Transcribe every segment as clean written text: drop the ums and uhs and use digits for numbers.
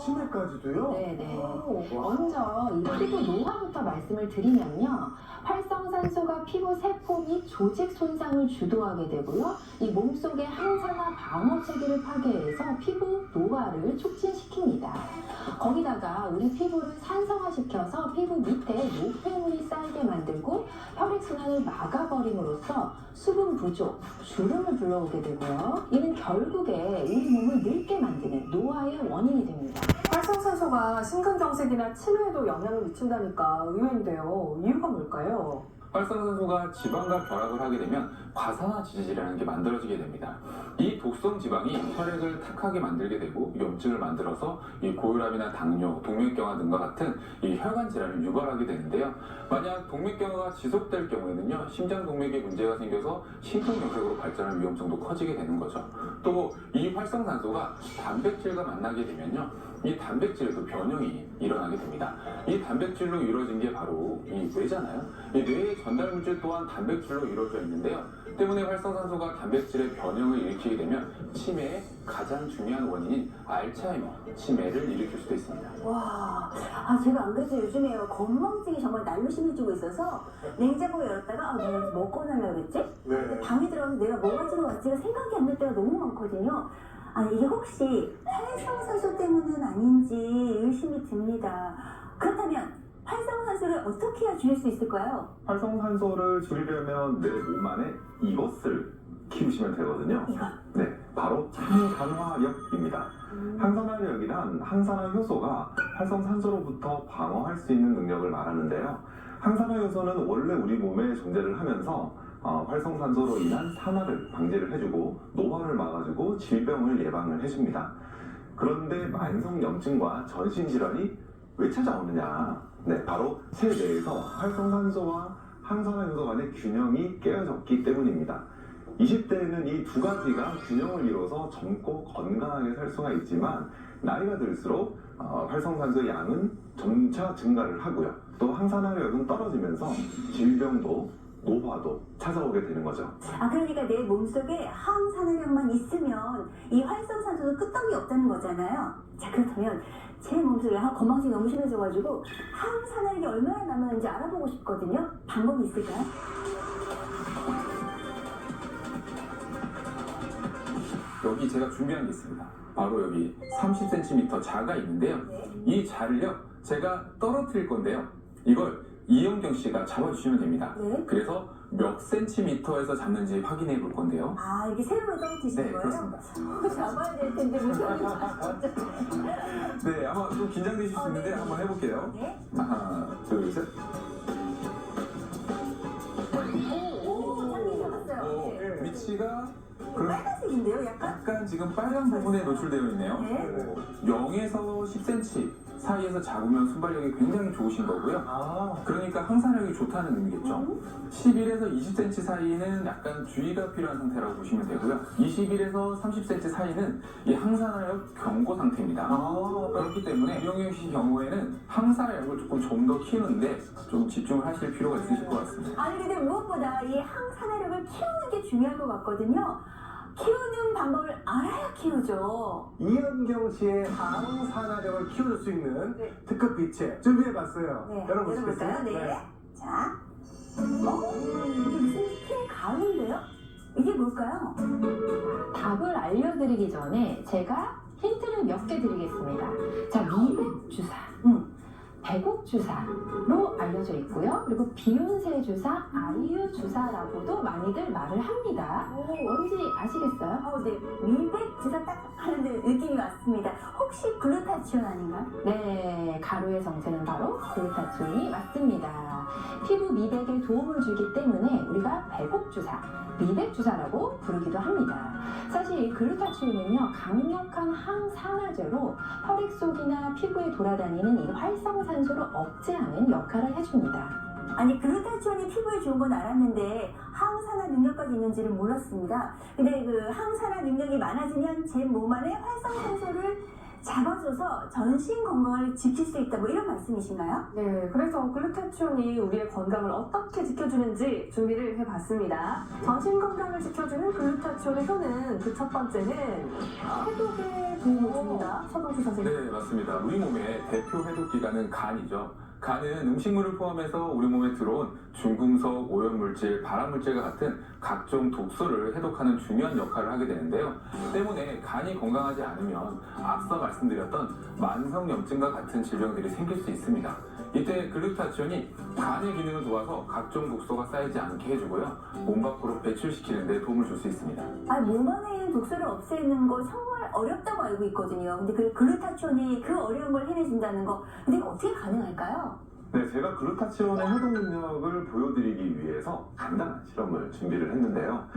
치매까지도요? 네네. 와. 먼저 이 피부 노화부터 말씀을 드리면요. 활성산소가 피부 세포 및 조직 손상을 주도하게 되고요. 이 몸속의 항산화 방어 체계를 파괴해서 피부 노화를 촉진시킵니다. 거기다가 우리 피부를 산성화시켜서 피부 밑에 노폐물이 쌓이게 만들고 혈액순환을 막아버림으로써 수분 부족, 주름을 불러오게 되고요. 이는 결국에 우리 몸을 늙게 만드는 노화의 원인이 됩니다. 활성산소가 심근경색이나 치매에도 영향을 미친다니까 의외인데요. 이유가 뭘까요? 활성산소가 지방과 결합을 하게 되면 과산화지질이라는 게 만들어지게 됩니다. 이 독성 지방이 혈액을 탁하게 만들게 되고 염증을 만들어서 이 고혈압이나 당뇨, 동맥경화 등과 같은 이 혈관 질환을 유발하게 되는데요. 만약 동맥경화가 지속될 경우에는요, 심장 동맥에 문제가 생겨서 심근경색으로 발전할 위험성도 커지게 되는 거죠. 또 이 활성산소가 단백질과 만나게 되면요, 이 단백질에도 변형이 일어나게 됩니다. 이 단백질로 이루어진 게 바로 이 뇌잖아요. 이 뇌의 전달 물질 또한 단백질로 이루어져 있는데요. 때문에 활성산소가 단백질의 변형을 일으키게 되면 치매의 가장 중요한 원인인 알츠하이머, 치매를 일으킬 수도 있습니다. 와, 제가 안 그래도 요즘에요 건망증이 정말 날로 심해지고 있어서 냉장고 열었다가 내가 뭐 꺼내려고 그랬지? 네. 방에 들어가서 내가 뭐 가지러 왔지가 생각이 안 날 때가 너무 많거든요. 이게 혹시 활성산소 때문은 아닌지 의심이 듭니다. 그렇다면 활성산소를 어떻게 해야 줄일 수 있을까요? 활성산소를 줄이려면 내 몸 안에 이것을 키우시면 되거든요. 이거. 네, 바로 항산화력입니다. 항산화력이란 항산화 효소가 활성산소로부터 방어할 수 있는 능력을 말하는데요. 항산화 효소는 원래 우리 몸에 존재를 하면서 활성산소로 인한 산화를 방지를 해주고 노화를 막아주고 질병을 예방을 해줍니다. 그런데 만성염증과 전신질환이 왜 찾아오느냐? 네, 바로 체내에서 활성산소와 항산화 효소 간의 균형이 깨어졌기 때문입니다. 20대에는 이 두 가지가 균형을 이뤄서 젊고 건강하게 살 수가 있지만 나이가 들수록 활성산소의 양은 점차 증가를 하고요. 또 항산화력은 떨어지면서 질병도 노화도 찾아오게 되는 거죠. 그러니까 내 몸속에 항산화력만 있으면 이 활성산소도 끄떡이 없다는 거잖아요. 자, 그렇다면 제 몸속에 건망증이 너무 심해져가지고 항산화력이 얼마나 남았는지 알아보고 싶거든요. 방법이 있을까요? 여기 제가 준비한 게 있습니다. 바로 여기 30cm 자가 있는데요. 이 자를요, 제가 떨어뜨릴 건데요. 이걸 이영경 씨가 잡아주시면 됩니다. 네. 그래서 몇 센티미터에서 잡는지 확인해 볼 건데요. 이게 세로로 떨어뜨리시는 네, 거예요? 그렇습니다. 잡아야 될 텐데 무서워요. 네, 아마 좀 긴장되실 수 있는데 네. 한번 해볼게요. 네. 하나, 둘, 셋. 오, 장님 잡았어요. 오, 네. 위치가 빨간색인데요, 약간? 약간 지금 빨간 부분에 노출되어 있네요. 네. 0에서 10cm 사이에서 잡으면 순발력이 굉장히 좋으신 거고요. 그러니까 항산화력이 좋다는 의미겠죠. 11에서 20cm 사이는 약간 주의가 필요한 상태라고 보시면 되고요. 21에서 30cm 사이는 이 항산화력 경고 상태입니다. 그렇기 때문에 이영경 씨 경우에는 항산화력을 조금 좀 더 키우는데 좀 집중을 하실 필요가 있으실 것 같습니다. 근데 무엇보다 이 항산화력을 키우는 게 중요할 것 같거든요. 키우는 방법을 알아야 키우죠. 이현경 씨의 항산화력을 키워줄 수 있는 네. 특급 비체 준비해봤어요. 네, 열어보시겠어요? 열어볼까요? 네. 자. 이게 무슨 스킨 가운데요? 이게 뭘까요? 답을 알려드리기 전에 제가 힌트를 몇 개 드리겠습니다. 자, 미백 주사, 백옥 주사로 알려져 있고요. 그리고 비욘세 주사, 아이유 주사라고도 많이들 말을 합니다. 뭔지 아시겠어요? 네. 미백 주사 딱 하는데 느낌이 왔습니다. 혹시 글루타치온 아닌가요? 네, 가루의 정체는 바로 글루타치온이 맞습니다. 피부 미백에 도움을 주기 때문에 우리가 백옥 주사, 미백 주사라고 부르기도 합니다. 사실 이 글루타치온은요, 강력한 항산화제로 혈액 속이나 피부에 돌아다니는 이 활성산소를 억제하는 역할을 해줍니다. 글루타치온이 피부에 좋은 건 알았는데 항산화 능력까지 있는지는 몰랐습니다. 근데 그 항산화 능력이 많아지면 제 몸 안에 활성산소를 잡아줘서 전신 건강을 지킬 수 있다 뭐 이런 말씀이신가요? 네, 그래서 글루타치온이 우리의 건강을 어떻게 지켜주는지 준비를 해봤습니다. 전신 건강을 지켜주는 글루타치온의 효는 그 첫 번째는 해독에 도움을 줍니다. 서동수 선생님. 네, 맞습니다. 우리 몸의 대표 해독기관은 간이죠. 간은 음식물을 포함해서 우리 몸에 들어온 중금속, 오염물질, 발암물질과 같은 각종 독소를 해독하는 중요한 역할을 하게 되는데요. 때문에 간이 건강하지 않으면 앞서 말씀드렸던 만성염증과 같은 질병들이 생길 수 있습니다. 이때 글루타치온이 간의 기능을 도와서 각종 독소가 쌓이지 않게 해주고요. 몸 밖으로 배출시키는 데 도움을 줄 수 있습니다. 몸 안에 있는 독소를 없애는 거 정말 어렵다고 알고 있거든요. 근데 그 글루타치온이 그 어려운 걸 해내준다는 거, 근데 이거 어떻게 가능할까요? 네, 제가 글루타치온의 해독 능력을 보여드리기 위해서 간단한 실험을 준비를 했는데요.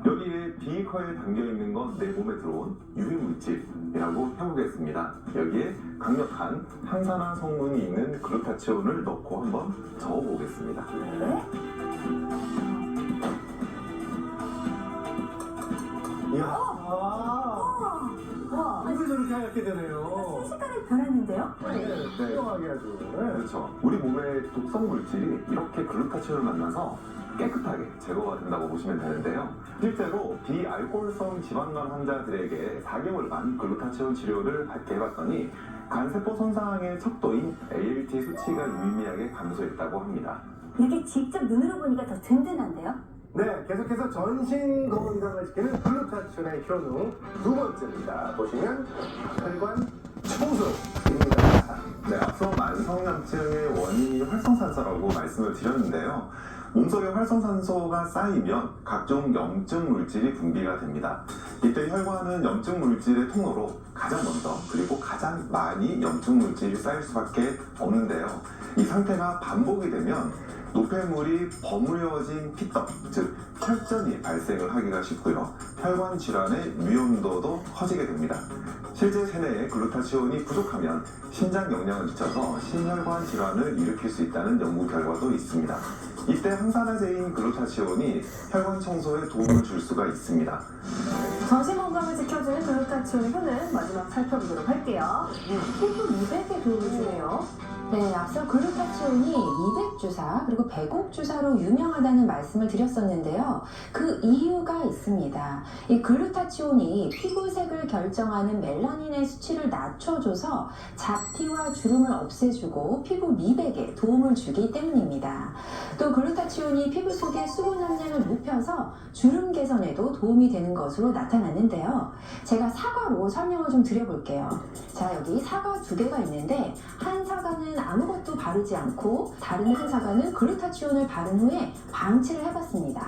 여기에 비커에 담겨있는 건 내 몸에 들어온 유해물질이라고 해보겠습니다. 여기에 강력한 항산화 성분이 있는 글루타치온을 넣고 한번 저어보겠습니다. 네? 이야, 와, 어떻게 저렇게 하얗게 되네요. 순식간에 변했는데요? 네, 훌륭하게 아주. 네. 그렇죠. 우리 몸의 독성 물질이 이렇게 글루타치온을 만나서 깨끗하게 제거가 된다고 보시면 되는데요. 실제로 비알코올성 지방간 환자들에게 4개월간 글루타치온 치료를 받게 해봤더니 간세포 손상의 척도인 ALT 수치가 유의미하게 감소했다고 합니다. 이렇게 직접 눈으로 보니까 더 든든한데요? 네, 계속해서 전신 건강을 지키는 글루타치온의 효능 두 번째입니다. 보시면 혈관 청소입니다. 네, 앞서 만성염증의 원인이 활성산소라고 말씀을 드렸는데요. 몸속에 활성산소가 쌓이면 각종 염증 물질이 분비가 됩니다. 이때 혈관은 염증 물질의 통로로 가장 먼저 그리고 가장 많이 염증 물질이 쌓일 수밖에 없는데요. 이 상태가 반복이 되면 노폐물이 버무려진 피떡, 즉 혈전이 발생을 하기가 쉽고요. 혈관 질환의 위험도도 커지게 됩니다. 실제 체내에 글루타치온이 부족하면 신장 영향을 미쳐서 심혈관 질환을 일으킬 수 있다는 연구 결과도 있습니다. 이때 항산화제인 글루타치온이 혈관 청소에 도움을 줄 수가 있습니다. 전신 건강을 지켜주는 글루타치온의 효는 마지막 살펴보도록 할게요. 피부 미백에 도움을 주네요. 네, 앞서 글루타치온이 미백 주사 그리고 배곡 주사로 유명하다는 말씀을 드렸었는데요. 그 이유가 있습니다. 이 글루타치온이 피부색을 결정하는 멜라닌의 수치를 낮춰줘서 잡티와 주름을 없애주고 피부 미백에 도움을 주기 때문입니다. 또 글루타치온이 피부 속의 수분 함량을 높여서 주름 개선에도 도움이 되는 것으로 나타났는데요. 제가 사과로 설명을 좀 드려볼게요. 자, 여기 사과 2개가 있는데 한 사과는 아무것도 바르지 않고 다른 한 사과는 글루타치온을 바른 후에 방치를 해봤습니다.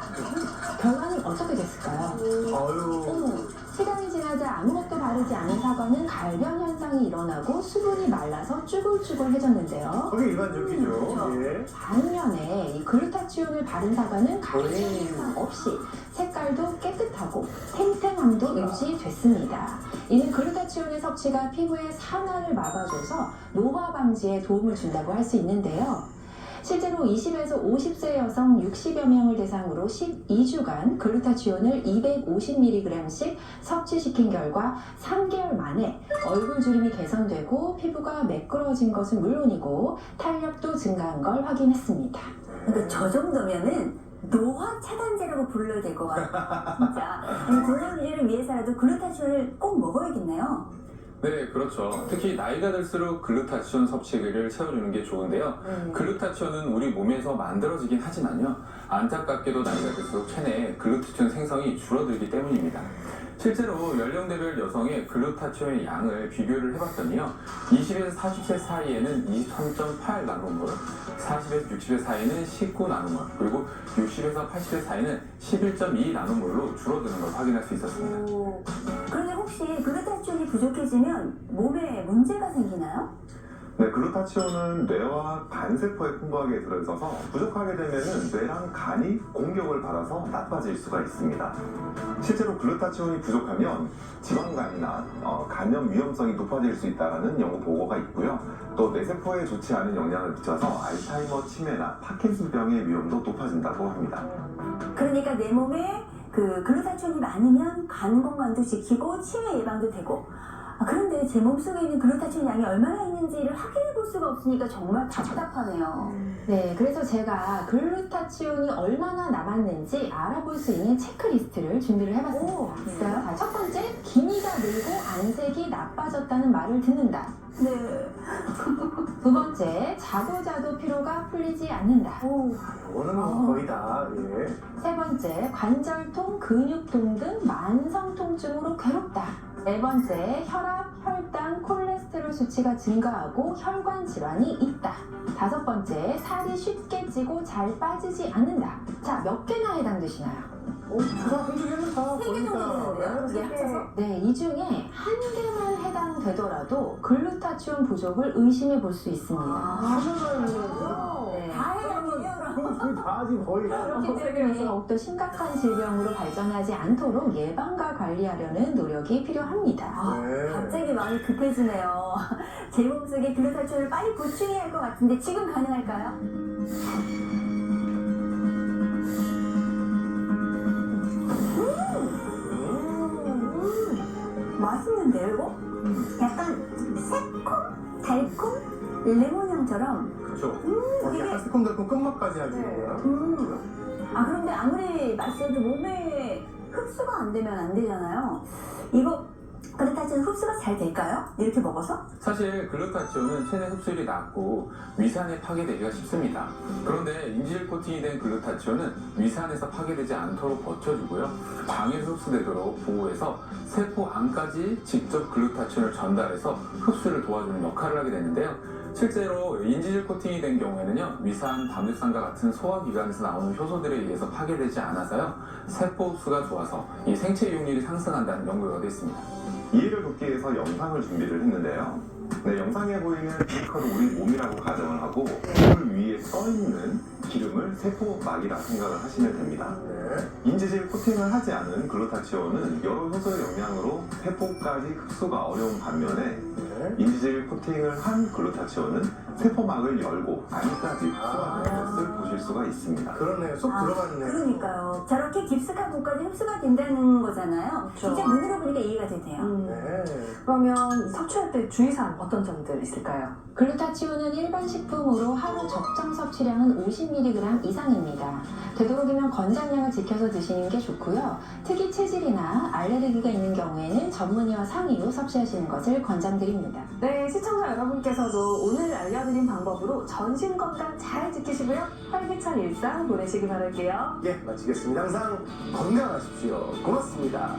결과는 어떻게 됐을까요? 아유. 시간이 지나자 아무것도 바르지 않은 사과는 갈변 현상이 일어나고 수분이 말라서 쭈글쭈글해졌는데요. 그게 일반적이죠. 예. 반면에 이 글루타치온을 바른 사과는 갈변 현상 없이 색깔도 깨끗하고 탱탱함도 유지됐습니다. 이는 글루타치온의 섭취가 피부의 산화를 막아줘서 노화 방지에 도움을 준다고 할 수 있는데요. 실제로 20에서 50세 여성 60여 명을 대상으로 12주간 글루타치온을 250mg씩 섭취시킨 결과 3개월 만에 얼굴 주름이 개선되고 피부가 매끄러워진 것은 물론이고 탄력도 증가한 걸 확인했습니다. 그러니까 저 정도면은 노화 차단제라고 불러야 될 것 같아요. 진짜. 건강 유지를 위해서라도 글루타치온을 꼭 먹어야겠네요. 네, 그렇죠. 특히 나이가 들수록 글루타치온 섭취를 채워주는 게 좋은데요. 글루타치온은 우리 몸에서 만들어지긴 하지만요. 안타깝게도 나이가 들수록 체내에 글루타치온 생성이 줄어들기 때문입니다. 실제로 연령대별 여성의 글루타치온의 양을 비교를 해봤더니요. 20에서 40세 사이에는 23.8 나노몰, 40에서 60세 사이에는 19 나노몰, 그리고 60에서 80세 사이에는 11.2 나노몰로 줄어드는 걸 확인할 수 있었습니다. 그런데 혹시 글루타치온이 부족해지면 몸에 문제가 생기나요? 네, 글루타치온은 뇌와 간세포에 풍부하게 들어있어서 부족하게 되면은 뇌랑 간이 공격을 받아서 나빠질 수가 있습니다. 실제로 글루타치온이 부족하면 지방간이나 간염 위험성이 높아질 수 있다는 연구 보고가 있고요. 또 뇌세포에 좋지 않은 영향을 미쳐서 알츠하이머 치매나 파킨슨병의 위험도 높아진다고 합니다. 그러니까 내 몸에 그 글루타치온이 많으면 간 건강도 지키고 치매 예방도 되고 그런데 제 몸속에 있는 글루타치온 양이 얼마나 있는지를 확인해 볼 수가 없으니까 정말 답답하네요. 네, 그래서 제가 글루타치온이 얼마나 남았는지 알아볼 수 있는 체크리스트를 준비를 해봤습니다. 있어요? 자, 첫 번째, 기미가 늘고 안색이 나빠졌다는 말을 듣는다. 네. 두 번째, 자도 피로가 풀리지 않는다. 이거는 거의 다, 예. 세 번째, 관절통, 근육통 등 만성 통증으로 괴롭다. 네 번째, 혈압, 혈당, 콜레스테롤 수치가 증가하고 혈관 질환이 있다. 다섯 번째, 살이 쉽게 찌고 잘 빠지지 않는다. 자, 몇 개나 해당되시나요? 제가 한두 개는 다 3개 정도 되는데요? 이게 합쳐서? 네, 이 중에 한 개만 해당되더라도 글루타치온 부족을 의심해 볼 수 있습니다. 네. 다 해야겠네요, 그럼. 다 하지 거의. 그렇기 때문에 더욱더 심각한 질병으로 발전하지 않도록 예방과 관리하려는 노력이 필요합니다. 네. 갑자기 마음이 급해지네요. 제 몸속에 글루타치온을 빨리 보충해야 할 것 같은데 지금 가능할까요? 맛있는데요, 이거? 약간 새콤, 달콤, 레몬향처럼. 그렇죠. 이게- 약간 새콤달콤 끝맛까지 하지. 네. 그런데 아무리 맛있어도 몸에 흡수가 안 되면 안 되잖아요. 이거 글루타치온 흡수가 잘 될까요? 이렇게 먹어서? 사실 글루타치온은 체내 흡수율이 낮고 위산에 파괴되기가 쉽습니다. 그런데 인지질 코팅이 된 글루타치온은 위산에서 파괴되지 않도록 버텨주고요. 방에서 흡수되도록 보호해서 세포 안까지 직접 글루타치온을 전달해서 흡수를 도와주는 역할을 하게 되는데요. 실제로 인지질 코팅이 된 경우에는요, 위산, 담즙산과 같은 소화기관에서 나오는 효소들에 의해서 파괴되지 않아서요, 세포 흡수가 좋아서 이 생체 이용률이 상승한다는 연구가 되어 있습니다. 이해를 돕기 위해서 영상을 준비를 했는데요. 네, 영상에 보이는 링커를 우리 몸이라고 가정을 하고 물 위에 떠있는 기름을 세포막이라 생각을 하시면 됩니다. 네. 인지질 코팅을 하지 않은 글루타치온은 여러 효소의 영향으로 세포까지 흡수가 어려운 반면에 네. 인지질 코팅을 한 글루타치온은 세포막을 열고 안까지 흡수하는 것을 보실 수가 있습니다. 그렇네요. 쏙 들어갔네. 그러니까요. 저렇게 깊숙한 곳까지 흡수가 된다는 거잖아요. 그렇죠. 진짜 눈으로 보니까 이해가 되네요. 네. 그러면 섭취할 때 주의사항 어떤 점들 있을까요? 글루타치온은 일반 식품으로 하루 적정 섭취량은 50mg 이상입니다. 되도록이면 권장량을 지켜서 드시는 게 좋고요. 특이 체질이나 알레르기가 있는 경우에는 전문의와 상의 후 섭취하시는 것을 권장드립니다. 네, 시청자 여러분께서도 오늘 알려드린 방법으로 전신 건강 잘 지키시고요. 활기찬 일상 보내시기 바랄게요. 예, 마치겠습니다. 항상 건강하십시오. 고맙습니다.